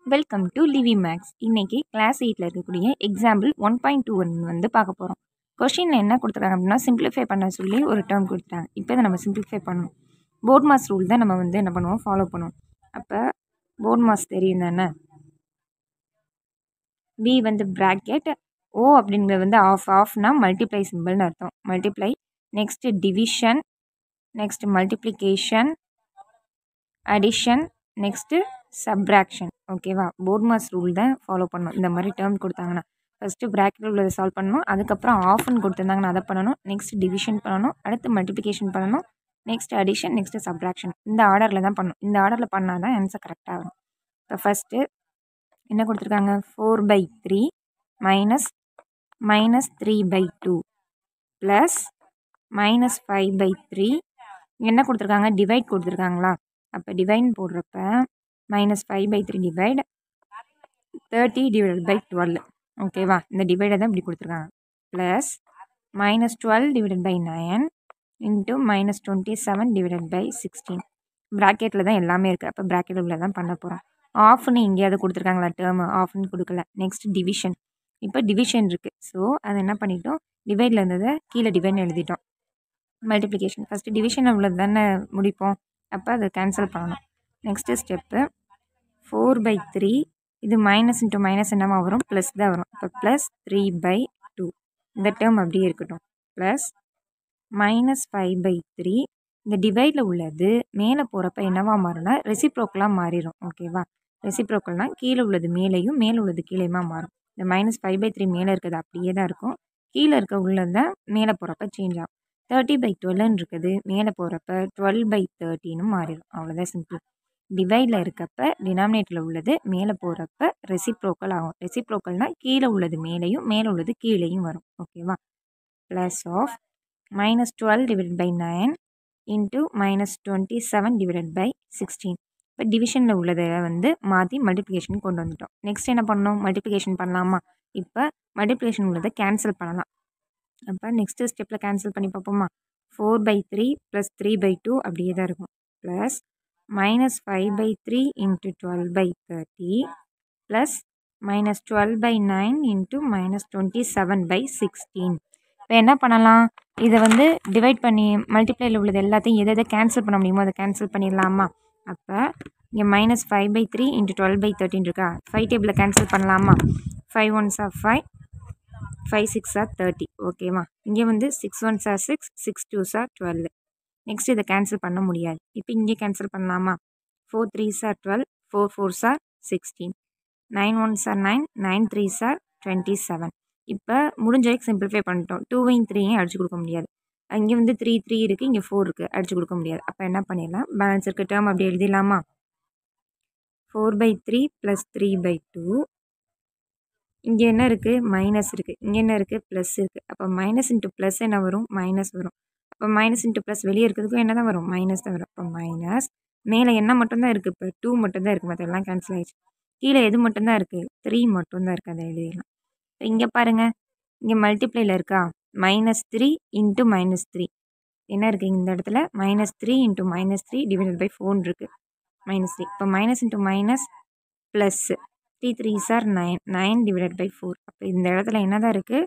Welcome to Livi maths. இன்னைக்கு class 8ல் இருக்கக்கூடிய எக்ஸாம்பிள் 1.21 வந்து பார்க்க போகிறோம். கொஷினில் என்ன கொடுத்துருக்காங்க அப்படின்னா சிம்பிளிஃபை பண்ண சொல்லி ஒரு டேர்ம் கொடுத்துட்டாங்க. இப்போ இதை நம்ம சிம்பிளிஃபை பண்ணணும். போர்ட் மாஸ் ரூல் தான் நம்ம வந்து என்ன பண்ணுவோம், ஃபாலோ பண்ணுவோம். அப்போ போர்ட் மாஸ் தெரியும் தானே. பி வந்து ப்ராக்கெட், ஓ அப்படிங்கிறது வந்து ஆஃப்னா மல்டிப்ளை சிம்பிள்னு அர்த்தம். Multiply, next division, next multiplication, addition, next subtraction. ஓகேவா? போர்ட் மாஸ் ரூல் தான் ஃபாலோ பண்ணணும். இந்த மாதிரி டேர்ம் கொடுத்தாங்கன்னா ஃபஸ்ட்டு ப்ராக்கெட்டில் உள்ளதை சால்வ் பண்ணணும், அதுக்கப்புறம் ஆஃப்னு கொடுத்துருந்தாங்கன்னா அதை பண்ணணும், நெக்ஸ்ட் டிவிஷன் பண்ணணும், அடுத்து மல்டிப்ளிகேஷன் பண்ணணும், நெக்ஸ்ட் அடிஷன், நெக்ஸ்ட்டு சப்ராக்ஷன். இந்த ஆர்டரில் தான் பண்ணணும். இந்த ஆர்டரில் பண்ணால் தான் ஆன்சர் கரெக்டாக வரும். இப்போ ஃபஸ்ட்டு என்ன கொடுத்துருக்காங்க, 4/3 மைனஸ் 3/2 ப்ளஸ் -5/3 என்ன கொடுத்துருக்காங்க, டிவைட் கொடுத்துருக்காங்களா. அப்போ டிவைட் போடுறப்ப -5/3 டிவைட் 30/12. ஓகேவா? இந்த டிவைடை தான் இப்படி கொடுத்துருக்காங்க. Plus -12/9 into -27/16. ப்ராக்கெட்டில் தான் எல்லாமே இருக்குது. அப்போ ப்ராக்கெட்டில் உள்ள தான் பண்ண போகிறோம். ஆஃப்னு எங்கேயாவது கொடுத்துருக்காங்களா டேர்மு, ஆஃப்னு கொடுக்கல. Next division. இப்போ டிவிஷன் இருக்குது. ஸோ அதை என்ன பண்ணிட்டோம், டிவைடில் இருந்ததை கீழே டிவைட்னு எழுதிட்டோம். மல்டிப்ளிகேஷன் ஃபஸ்ட்டு டிவிஷன் உள்ளது தானே முடிப்போம். அப்போ அதை கேன்சல் பண்ணணும். நெக்ஸ்ட்டு ஸ்டெப்பு 4/3, இது மைனஸ் இன்ட்டு மைனஸ் என்னவா வரும், ப்ளஸ் தான் வரும். இப்போ ப்ளஸ் 3/2 இந்த டேர்ம் அப்படியே இருக்கட்டும். ப்ளஸ் -5/3 இந்த டிவைடில் உள்ளது மேலே போகிறப்ப என்னவா மாறும்னா ரெசிப்ரோக்கலாக மாறிடும். ஓகேவா? ரெசிப்ரோக்கல்னால் கீழே உள்ளது மேலேயும் மேலே உள்ளது கீழேயுமா மாறும். இந்த -5/3 மேலே இருக்கிறது அப்படியே தான் இருக்கும், கீழே இருக்க உள்ளது தான் மேலே போகிறப்ப சேஞ்ச் ஆகும். 30/12 இருக்குது, மேலே போகிறப்ப 12/13 மாறிடும். அவ்வளோதான் சிம்பிள். டிவைடில் இருக்கப்ப டினாமினேட்டரில் உள்ளது மேலே போகிறப்ப ரெசிப்ரோக்கல் ஆகும். ரெசிப்ரோக்கல்னால் கீழே உள்ளது மேலேயும் மேலே உள்ளது கீழேயும் வரும். ஓகேவா? Plus of -12/9 into -27/16. இப்போ டிவிஷனில் உள்ளதை வந்து மாற்றி மல்டிப்ளிகேஷன் கொண்டு வந்துட்டோம். நெக்ஸ்ட் என்ன பண்ணணும், மல்டிப்ளிகேஷன் பண்ணலாமா. இப்போ மல்டிப்ளிகேஷன் உள்ளதை கேன்சல் பண்ணலாம். அப்போ நெக்ஸ்ட்டு ஸ்டெப்பில் கேன்சல் பண்ணி பார்ப்போமா. 4/3 ப்ளஸ் 3/2 அப்படியே தான் இருக்கும். Plus -5/3 into 12/30 plus -12/9 into -27/16. இப்போ என்ன பண்ணலாம், இதை வந்து டிவைட் பண்ணி மல்டிப்ளையில் உள்ளது எல்லாத்தையும் எதை கேன்சல் பண்ண முடியுமோ அதை கேன்சல் பண்ணிடலாமா. அப்போ இங்கே -5/3 இன்ட்டு 12/13 இருக்கா, 5 டேபிளில் கேன்சல் பண்ணலாமா. 5 1s are 5, 5 6 are 30. ஓகேவா? இங்கே வந்து 6 1s are 6, 6 2s are 12. Next இதை கேன்சல் பண்ண முடியாது. இப்போ இங்கே கேன்சல் பண்ணலாமா. 4 3s are 12, 4 4s are 16, 9 1s are 9, 9 3s are 27. இப்போ முடிஞ்ச வரைக்கும் சிம்பிளிஃபை பண்ணிட்டோம். 2வையும் 3ஐயும் அடிச்சு கொடுக்க முடியாது. இங்கே வந்து 3 3 இருக்குது, இங்கே 4 இருக்குது, அடிச்சு கொடுக்க முடியாது. அப்போ என்ன பண்ணிடலாம், பேலன்ஸ் இருக்க டேர்ம் அப்படி எழுதிடலாமா. 4/3 ப்ளஸ் 3/2. இங்கே என்ன இருக்குது, மைனஸ் இருக்குது, இங்கே என்ன இருக்குது, ப்ளஸ் இருக்குது. அப்போ மைனஸ் இன்ட்டு ப்ளஸ் என்ன வரும், மைனஸ் வரும். அப்போ மைனஸ் இன்ட்டு ப்ளஸ் வெளியே இருக்கிறதுக்கும் என்ன தான் வரும், மைனஸ் தான் வரும். அப்போ மைனஸ் மேலே என்ன மட்டும்தான் இருக்குது, இப்போ 2 மட்டும்தான் இருக்குது, மற்ற எல்லாம் கேன்சல் ஆகிடுச்சு. கீழே எது மட்டும்தான் இருக்குது, 3 மட்டும்தான் இருக்குது, அதை எழுதிடலாம். இப்போ இங்கே பாருங்கள், இங்கே மல்டிப்ளையில் இருக்கா, -3 இன்ட்டு -3 என்ன இருக்குது இந்த இடத்துல, -3 இன்ட்டு -3 டிவைடட் பை 4 இருக்குது, -3. இப்போ minus into minus plus 3 3s are 9, 9 divided by 4. அப்போ இந்த இடத்துல என்ன தான் இருக்குது,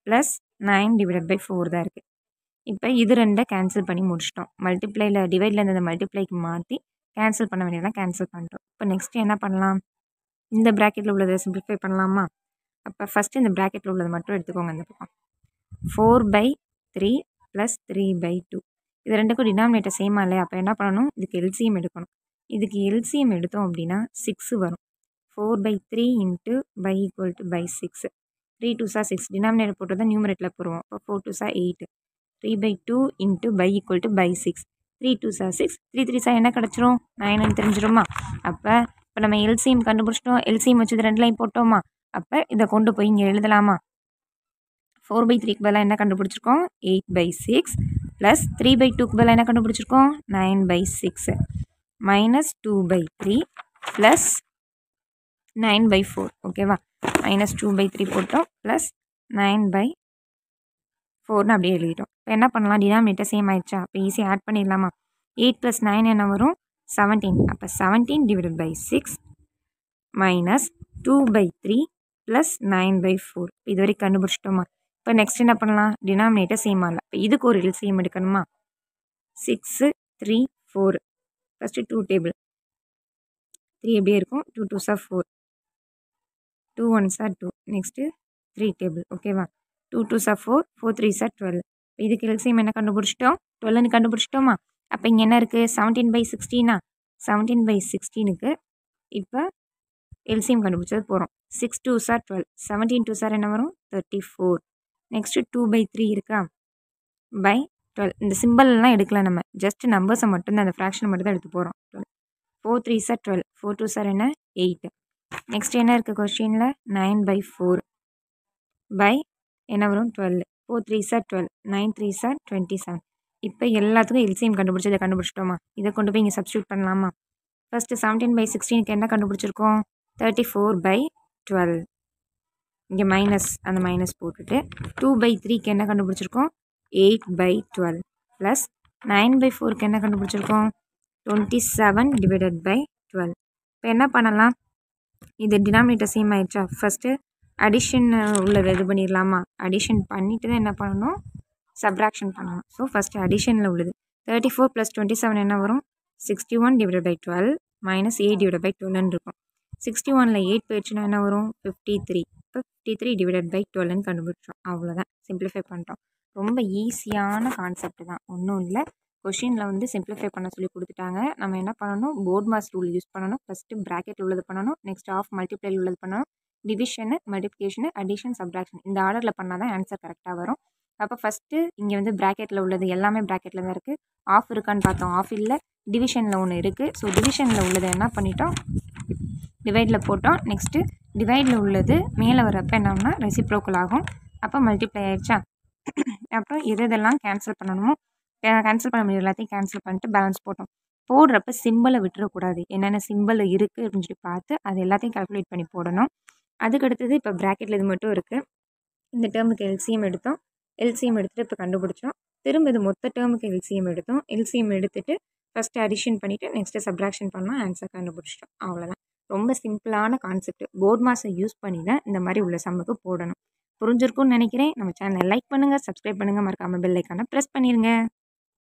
ப்ளஸ் 9 டிவைடட் பை 4 தான் இருக்குது. இப்போ இது ரெண்டை கேன்சல் பண்ணி முடிச்சிட்டோம். மல்டிப்ளையில் டிவைடில் இருந்ததை மல்டிப்ளைக்கு மாற்றி கேன்சல் பண்ண வேண்டியதெல்லாம் கேன்சல் பண்ணிட்டோம். இப்போ நெக்ஸ்ட்டு என்ன பண்ணலாம், இந்த ப்ராக்கெட்டில் உள்ளதை சிம்பிளிஃபை பண்ணலாமா. அப்போ ஃபஸ்ட்டு இந்த ப்ராக்கெட்டில் உள்ளது மட்டும் எடுத்துக்கோங்க. இந்த பக்கம் 4/3 ப்ளஸ் 3/2 இது ரெண்டுக்கும் டினாமினேட்டர் சேமா இல்லையா. அப்போ என்ன பண்ணணும், இதுக்கு எல்சிஎம் எடுக்கணும். இதுக்கு எல்சிஎம் எடுத்தோம் அப்படின்னா 6 வரும். 4/3 into by equal to by 6. 3 2s are 6, denominator போட்டு தான் நியூமரேட்டில் போடுவோம். அப்போ 4 2s are 8. 3/2 into by equal to by 6. 3 2s are 6, 3 3s are என்ன கிடச்சிரும், 9ன்னு தெரிஞ்சிருமா. அப்போ இப்போ நம்ம எல்சிஎம் கண்டுபிடிச்சிட்டோம். எல்சிஎம் வச்சது ரெண்டுலையும் போட்டோமா. அப்போ இதை கொண்டு போய் இங்கே எழுதலாமா. 4/3க்கு பதிலாக என்ன கண்டுபிடிச்சிருக்கோம், 8/6 ப்ளஸ் 3/2க்கு பதிலாக என்ன கண்டுபிடிச்சிருக்கோம், 9/6 மைனஸ் 2/3 ப்ளஸ் 9/4. ஓகேவா? -2/3 போட்டோம் ப்ளஸ் 9/4ன்னு அப்படியே எழுதிட்டோம். இப்போ என்ன பண்ணலாம், டினாமினேட்டர் சேம் ஆயிடுச்சா. இப்போ ஈஸியாக ஆட் பண்ணிடலாமா. 8 + 9 என்ன வரும், 17. அப்போ 17 டிவைடட் பை 6 minus 2/3 plus 9/4. இது வரைக்கும் கண்டுபிடிச்சிட்டோமா? இப்போ நெக்ஸ்ட் என்ன பண்ணலாம்? டினாமினேட்டர் சேம் ஆகல. இப்போ இதுக்கு ஒரு எல்சிஎம் எடுக்கணுமா? 6, 3, 4. First 2 table. 3 எப்படியே இருக்கும்? 2 2s are 4. 2 1s are 2. Next 3 table. ஓகேவா? 2 2s are 4. 4 3s are 12. இதுக்கு எல்சிஎம் என்ன கண்டுபிடிச்சிட்டோம்? 12ன்னு கண்டுபிடிச்சிட்டோமா? அப்போ இங்கே என்ன இருக்குது? 17/16. 17/16க்கு இப்போ எல்சிஎம் கண்டுபிடிச்சது போகிறோம். 6 2s are 12. 17 2s are என்ன வரும்? 34. நெக்ஸ்ட்டு 2/3 இருக்கா? பை 12. இந்த சிம்பிள்லாம் எடுக்கல நம்ம. ஜஸ்ட் நம்பர்ஸை மட்டும்தான், அந்த ஃப்ராக்ஷனை மட்டும் தான் எடுத்து போகிறோம். 4 3s are 12. 4 2s are என்ன? 8. நெக்ஸ்ட் என்ன இருக்குது கொஸ்டினில்? 9/4 பை என்ன வரும்? 12. 4 3s are 12. 9 3s are 27. இப்போ எல்லாத்துக்கும் எல்சிஎம் கண்டுபிடிச்சி இதை கண்டுபிடிச்சிட்டோமா? இதை கொண்டு போய் இங்கே சப்ஸ்டியூட் பண்ணலாமா? ஃபஸ்ட்டு 17/16க்கு என்ன கண்டுபிடிச்சிருக்கோம்? 34/12. இங்கே மைனஸ், அந்த மைனஸ் போட்டுட்டு 2/3க்கு என்ன கண்டுபிடிச்சிருக்கோம்? 8/12 ப்ளஸ் 9/4க்கு என்ன கண்டுபிடிச்சிருக்கோம்? 27/12. இப்போ என்ன பண்ணலாம்? இது டினாமினேட்டர் சேம் ஆயிடுச்சா? ஃபஸ்ட்டு அடிஷன் உள்ளதை இது பண்ணிடலாமா? அடிஷன் பண்ணிவிட்டு தான் என்ன பண்ணணும்? சப்ராக்ஷன் பண்ணணும். ஸோ ஃபஸ்ட்டு அடிஷனில் உள்ளது 34 + 27 என்ன வரும்? 61/12 மைனஸ் 8/12ன்னு இருக்கும். 61ல் 8 போயிடுச்சுன்னா என்ன வரும்? 53. இப்போ 53/12ன்னு கண்டுபிடிச்சோம். அவ்வளோதான், சிம்பிளிஃபை பண்ணிட்டோம். ரொம்ப ஈஸியான கான்செப்ட் தான், ஒன்றும் இல்லை. கொஷினில் வந்து சிம்பிளிஃபை பண்ண சொல்லி கொடுத்துட்டாங்க. நம்ம என்ன பண்ணணும்? போர்ட் மாஸ் ரூல் யூஸ் பண்ணணும். ஃபஸ்ட்டு ப்ராக்கெட் உள்ளது பண்ணணும். நெக்ஸ்ட் ஆஃப் மல்டிப்ளை உள்ளது பண்ணணும். டிவிஷனு, மல்டிப்ளிகேஷனு, அடிஷன், சப்ராக்ஷன் இந்த ஆர்டரில் பண்ணால் தான் ஆன்சர் கரெக்டாக வரும். அப்போ ஃபஸ்ட்டு இங்கே வந்து ப்ராக்கெட்டில் உள்ளது எல்லாமே ப்ராக்கெட்டில் தான் இருக்குது. ஆஃப் இருக்கான்னு பார்த்தோம், ஆஃப் இல்லை. டிவிஷனில் ஒன்று இருக்குது. ஸோ டிவிஷனில் உள்ளதை என்ன பண்ணிட்டோம்? டிவைடில் போட்டோம். நெக்ஸ்ட்டு டிவைடில் உள்ளது மேலே வரப்போ என்னன்னா ரெசிப்ரோக்கல் ஆகும். அப்போ மல்டிப்ளை ஆயிடுச்சா? அப்புறம் எதெல்லாம் கேன்சல் பண்ணணுமோ கேன்சல் பண்ண முடியும் எல்லாத்தையும் கேன்சல் பண்ணிட்டு பேலன்ஸ் போட்டோம். போடுறப்ப சிம்பிளை விட்டுறக்கூடாது. என்னென்ன சிம்பிள் இருக்குது அப்படின்னு சொல்லி பார்த்து அது எல்லாத்தையும் கால்குலேட் பண்ணி போடணும். அதுக்கடுத்தது இப்போ ப்ராக்கெட்டில் இது மட்டும் இருக்குது. இந்த டேர்முக்கு எல்சிஎம் எடுத்தோம். எல்சிஎம் எடுத்துகிட்டு இப்போ கண்டுபிடிச்சோம். திரும்ப இது மொத்த டேர்முக்கு எல்சிஎம் எடுத்தோம். எல்சிஎம் எடுத்துகிட்டு ஃபஸ்ட்டு அடிஷன் பண்ணிவிட்டு நெக்ஸ்ட்டு சப்ராக்ஷன் பண்ணால் ஆன்சர் கண்டுபிடிச்சிட்டோம். அவ்வளோதான். ரொம்ப சிம்பிளான கான்செப்ட். போர்ட் மாஸை யூஸ் பண்ணி தான் இந்த மாதிரி உள்ள சம்முக்கு போடணும். புரிஞ்சிருக்கும்னு நினைக்கிறேன். நம்ம சேனலை லைக் பண்ணுங்கள், சப்ஸ்கிரைப் பண்ணுங்கள், மறக்காமல் பெல் ஐக்கானை ப்ரெஸ் பண்ணிடுங்க.